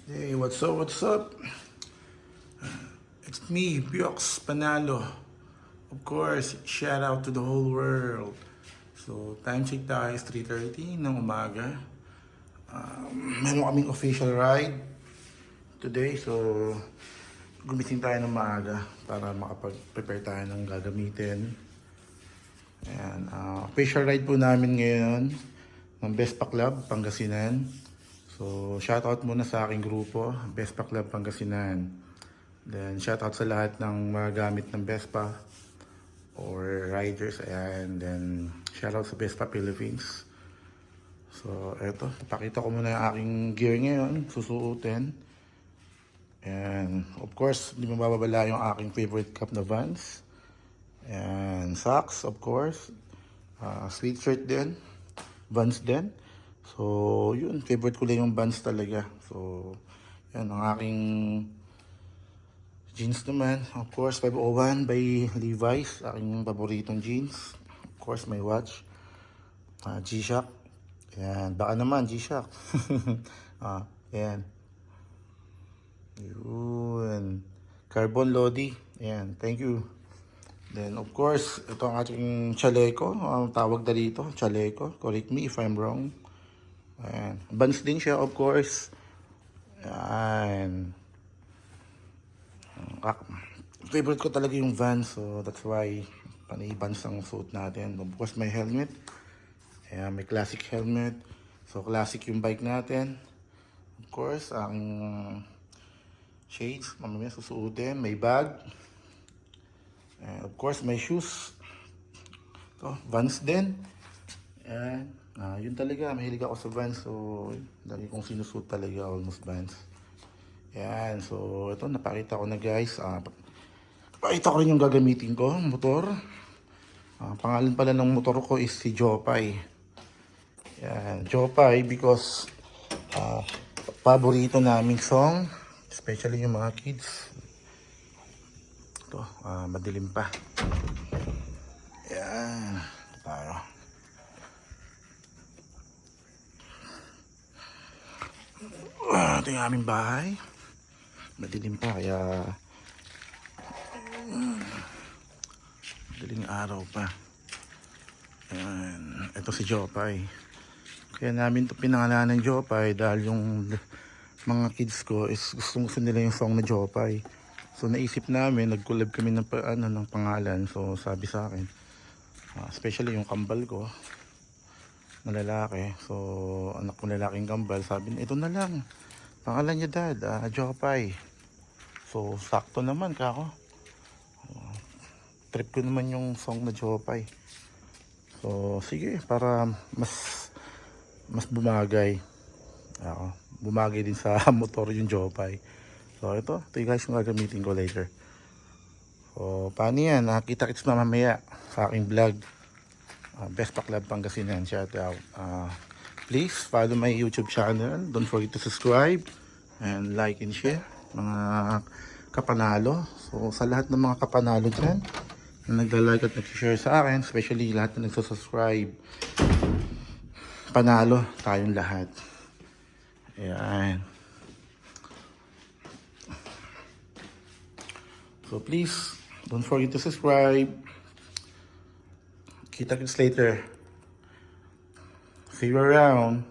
Hey, what's up, what's up? It's me, Biox Panalo. Of course, shout out to the whole world. So, time check tayo is 3:30 ng umaga. Meron kaming official ride today. So, gumising tayo ng maaga para makapag-prepare tayo ng gagamitin. Ayan, official ride po namin ngayon ng Vespa Club, Pangasinan. So, shoutout muna sa aking grupo, Vespa Club Pangasinan. Then, shoutout sa lahat ng mga gamit ng Vespa or riders. Ayan, then, shoutout sa Vespa Philippines. So, eto, pakita ko muna yung aking gear ngayon, susuotin. And, of course, hindi mo mababala yung aking favorite cup na Vans. And, socks, of course. Sweatshirt din. Vans din. So, yun. Favorite ko lang yung Vans talaga. So, yan. Ang aking jeans naman. Of course, 501 by Levi's. Aking paboritong jeans. Of course, may watch. G-Shock. Yan. Baka naman, G-Shock. Yan. Yun. Carbon Lodi. Yan. Thank you. Then, of course, ito ang ating chaleco. Tawag na dito, chaleco. Correct me if I'm wrong. Ayan. Vans din siya, of course. Ayan. Favorite ko talaga yung Vans. So, that's why panay Vans ang suit natin. Of course, may helmet. Ayan, may classic helmet. So, classic yung bike natin. Of course, ang shades, mamaya susuotin. May bag. And of course, may shoes. Ito, Vans din. Ayan. Yun talaga, mahilig ako sa Vans. So, lagi kong sinusuot talaga, almost Vans. Ayan. So, ito, napakita ko na guys. Pakita ko rin yung gagamitin ko, motor. Pangalan pala ng motor ko is si Jopay. Ayan, Jopay because paborito naming song. Especially yung mga kids. Ito, madilim pa. Ayan. Tayo. Ito yung aming bahay. Madilim pa, kaya madaling araw pa. Ayan. Ito si Jopay. Kaya namin ito pinangalanan ng Jopay dahil yung mga kids ko is gusto nila yung song na Jopay. So naisip namin, nag-collab kami ng pangalan. So sabi sa akin, especially yung kambal ko na lalaki. So anak ko lalaking kambal, sabi niya, ito na lang. Pangalan niya dad, Jopay. So sakto naman kako. Trip ko naman yung song na Jopay. So sige, para mas bumagay. Bumagay din sa motor yung Jopay. So ito guys yung gagamitin ko later. So paano yan? Kita-kits na mamaya sa aking vlog. Vespa Club Pangasinan. Shout out. Please follow my YouTube channel. Don't forget to subscribe and like and share. Mga kapanalo. So sa lahat ng mga kapanalo dyan na nagla-like at nag-share sa akin, especially lahat na nagsusubscribe, panalo tayong lahat. Ayan. So please, don't forget to subscribe. Kita-kits later. See you around.